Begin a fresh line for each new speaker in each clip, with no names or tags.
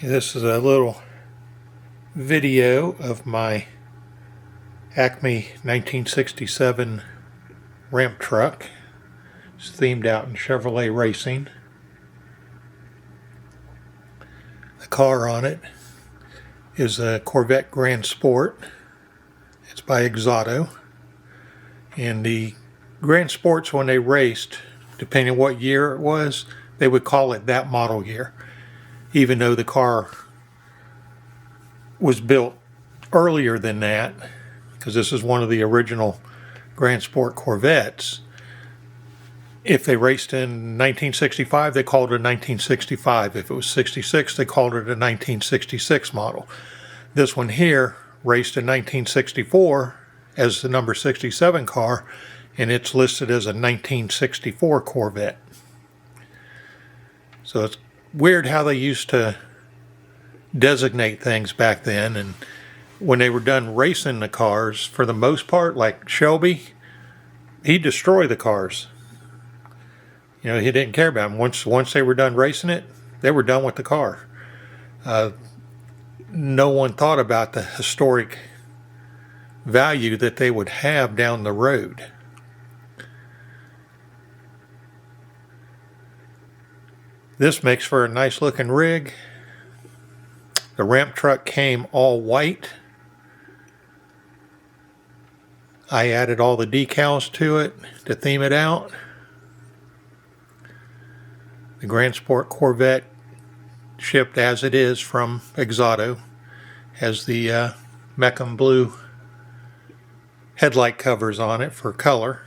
This is a little video of my Acme 1967 ramp truck. It's themed out in Chevrolet racing. The car on it is a Corvette Grand Sport. It's by Exoto. And the Grand Sports, when they raced, depending on what year it was, they would call it that model year, even though the car was built earlier than that, because this is one of the original Grand Sport Corvettes. If they raced in 1965, they called it a 1965. If it was 66, they called it a 1966 model. This one here raced in 1964 as the number 67 car, and it's listed as a 1964 Corvette. So it's weird how they used to designate things back then, and when they were done racing the cars, for the most part, like Shelby, he destroyed the cars. You know, he didn't care about them. Once they were done racing it, they were done with the car. No one thought about the historic value that they would have down the road. This makes for a nice looking rig. The ramp truck came all white. I added all the decals to it to theme it out. The Grand Sport Corvette, shipped as it is from Exoto, has the Meckham blue headlight covers on it for color.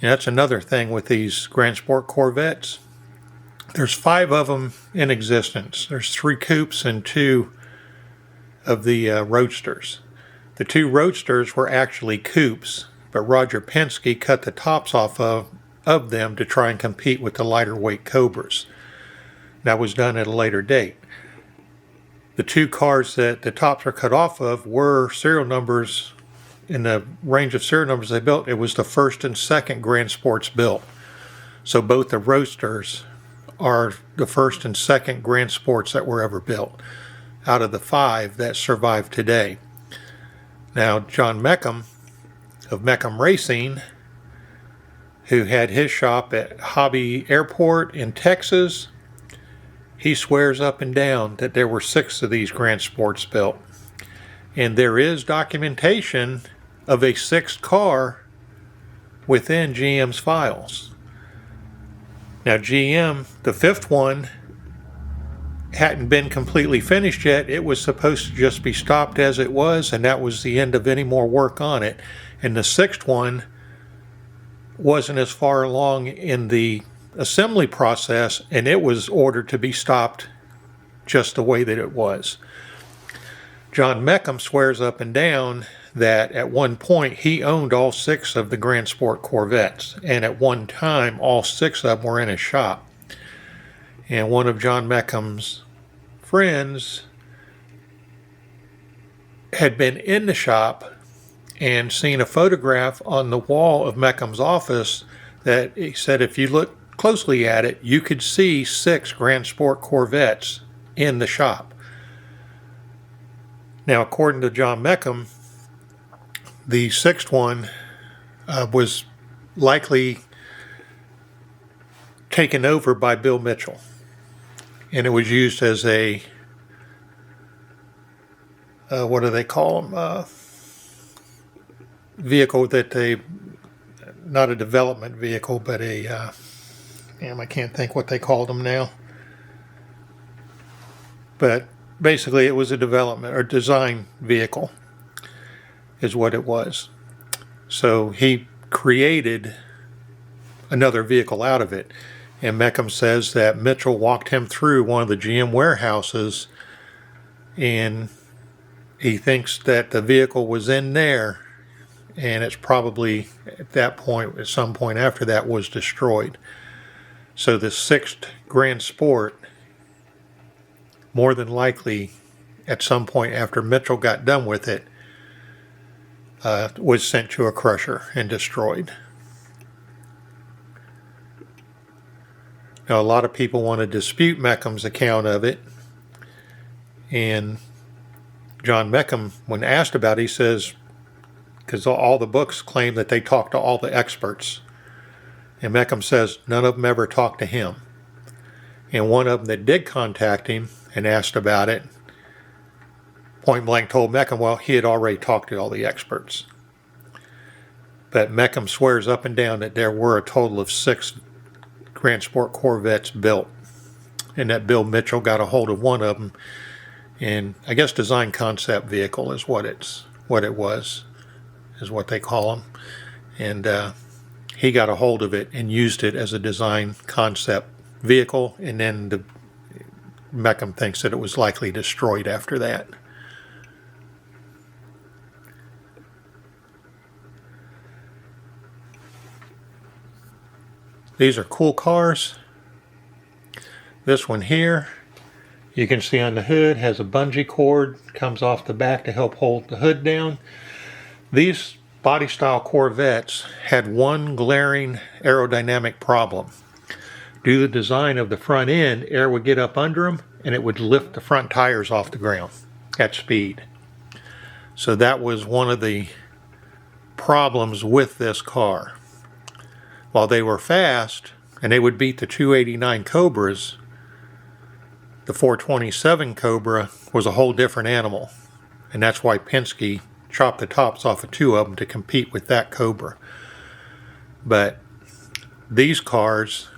And that's another thing with these Grand Sport Corvettes. There's 5 of them in existence. There's 3 coupes and 2 of the roadsters. The 2 roadsters were actually coupes, but Roger Penske cut the tops off of them to try and compete with the lighter weight Cobras. That was done at a later date. The 2 cars that the tops are cut off of were serial numbers. In the range of serial numbers they built, it was the first and second Grand Sports built. So both the roadsters are the first and second Grand Sports that were ever built, out of the 5 that survive today. Now, John Meckham of Meckham Racing, who had his shop at Hobby Airport in Texas, he swears up and down that there were 6 of these Grand Sports built. And there is documentation of a 6th car within GM's files. Now GM, the 5th one, hadn't been completely finished yet. It was supposed to just be stopped as it was, and that was the end of any more work on it. And the 6th one wasn't as far along in the assembly process, and it was ordered to be stopped just the way that it was. John Meckham swears up and down that at one point he owned all 6 of the Grand Sport Corvettes, and at one time all 6 of them were in his shop. And one of John Meckham's friends had been in the shop and seen a photograph on the wall of Meckham's office that he said if you look closely at it, you could see 6 Grand Sport Corvettes in the shop. Now, according to John Meckham, the 6th one was likely taken over by Bill Mitchell, and it was used as a what do they call them? Vehicle that they, not a development vehicle, but a I can't think what they called them now. But basically, it was a development or design vehicle, is what it was. So he created another vehicle out of it. And Meckham says that Mitchell walked him through one of the GM warehouses, and he thinks that the vehicle was in there, and it's probably at that point, at some point after that, was destroyed. So the 6th Grand Sport, more than likely, at some point after Mitchell got done with it, was sent to a crusher and destroyed. Now, a lot of people want to dispute Meckham's account of it, and John Meckham, when asked about it, he says, because all the books claim that they talked to all the experts, and Meckham says none of them ever talked to him. And one of them that did contact him and asked about it, point blank told Meckham, well, he had already talked to all the experts. But Meckham swears up and down that there were a total of 6 Grand Sport Corvettes built, and that Bill Mitchell got a hold of one of them, and I guess design concept vehicle is what it was, is what they call them, and he got a hold of it and used it as a design concept vehicle, and then Meckham thinks that it was likely destroyed after that. These are cool cars. This one here, you can see on the hood, has a bungee cord, comes off the back to help hold the hood down. These body style Corvettes had one glaring aerodynamic problem. Due to the design of the front end, air would get up under them and it would lift the front tires off the ground at speed. So that was one of the problems with this car. While they were fast, and they would beat the 289 Cobras, the 427 Cobra was a whole different animal. And that's why Penske chopped the tops off of 2 of them to compete with that Cobra. But these cars,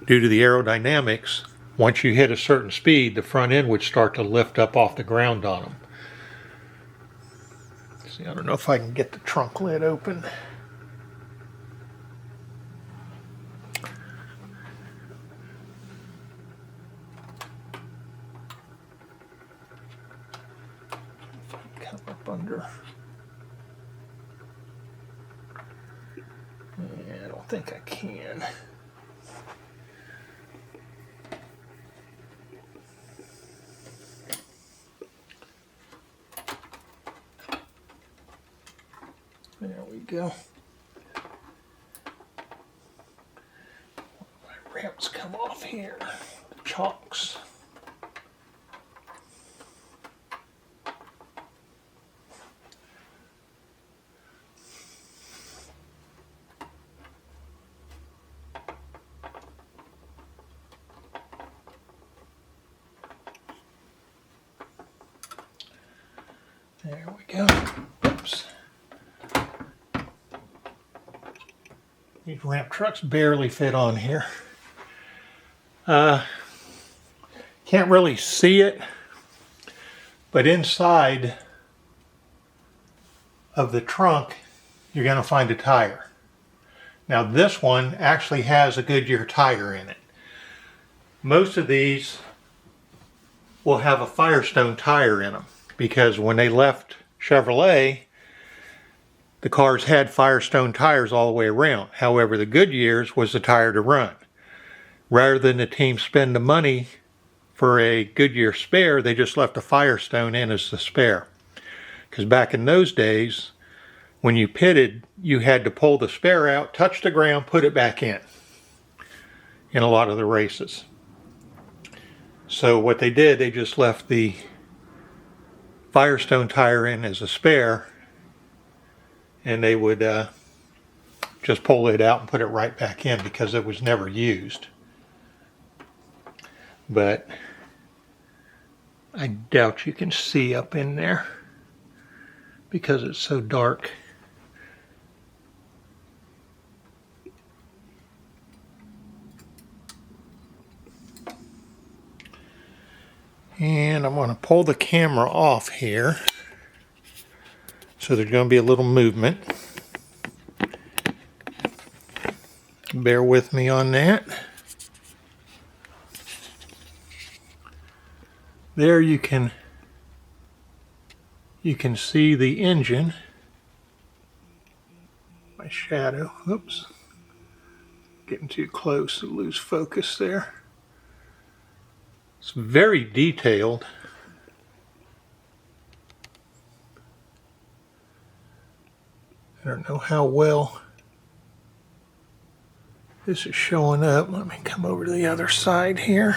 due to the aerodynamics, once you hit a certain speed, the front end would start to lift up off the ground on them. See, I don't know if I can get the trunk lid open. Come up under. Yeah, I don't think I can. There we go. My ramps come off here. The chocks. There we go. Oops. These ramp trucks barely fit on here. Can't really see it, but inside of the trunk, you're going to find a tire. Now this one actually has a Goodyear tire in it. Most of these will have a Firestone tire in them, because when they left Chevrolet, the cars had Firestone tires all the way around. However, the Goodyear's was the tire to run. Rather than the team spend the money for a Goodyear spare, they just left a Firestone in as the spare. Because back in those days, when you pitted, you had to pull the spare out, touch the ground, put it back in a lot of the races. So what they did, they just left the Firestone tire in as a spare, and they would just pull it out and put it right back in because it was never used. But I doubt you can see up in there because it's so dark. And I'm going to pull the camera off here. So there's going to be a little movement. Bear with me on that. There you can see the engine. My shadow. Oops. Getting too close to lose focus there. It's very detailed. I don't know how well This is showing up. Let me come over to the other side here.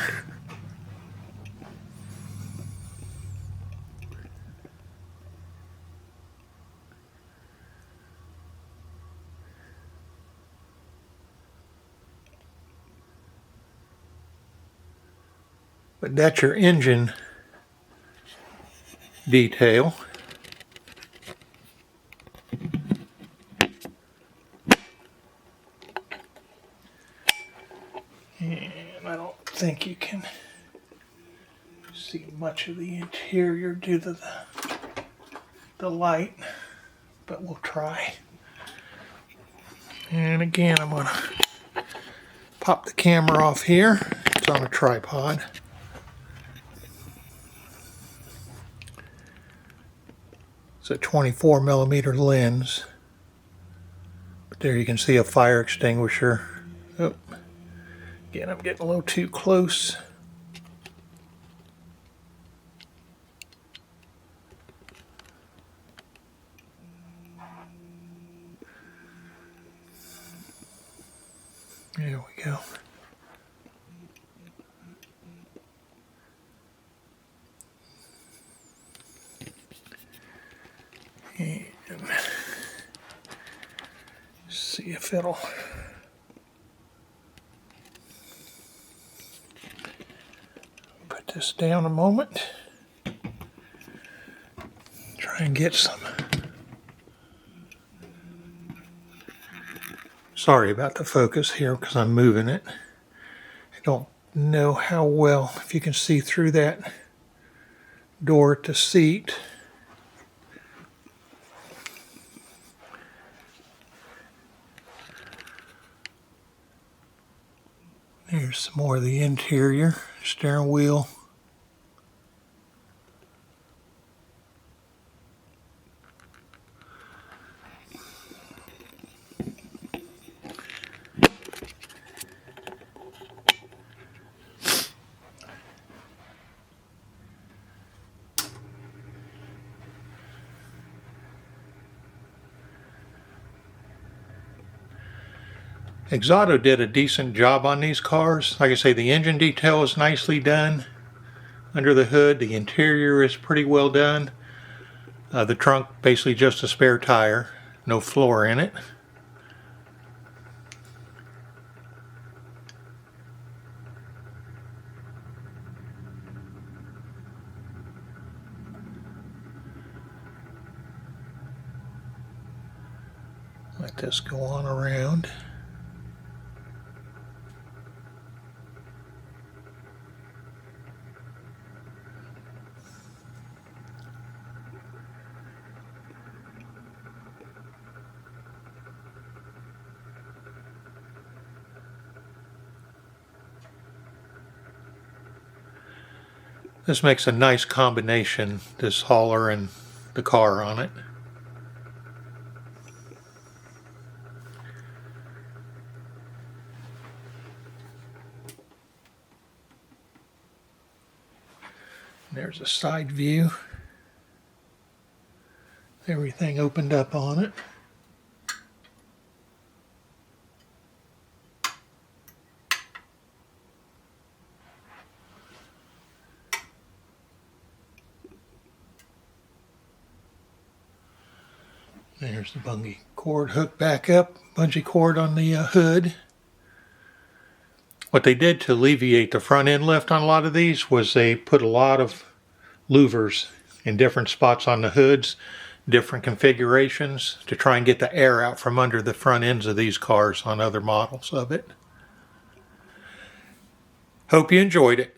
But that's your engine detail. And I don't think you can see much of the interior due to the light, but we'll try. And again, I'm going to pop the camera off here. It's on a tripod. It's a 24mm lens. But there you can see a fire extinguisher. Oh, again, I'm getting a little too close. There we go. And see if it'll put this down a moment. Try and get some. Sorry about the focus here because I'm moving it. I don't know how well, if you can see through that door to seat. Here's some more of the interior, steering wheel. Exoto did a decent job on these cars. Like I say, the engine detail is nicely done under the hood. The interior is pretty well done. The trunk, basically just a spare tire. No floor in it. Let this go on around. This makes a nice combination, this hauler and the car on it. There's a side view. Everything opened up on it. There's the bungee cord hooked back up, bungee cord on the hood. What they did to alleviate the front end lift on a lot of these was they put a lot of louvers in different spots on the hoods, different configurations, to try and get the air out from under the front ends of these cars on other models of it. Hope you enjoyed it.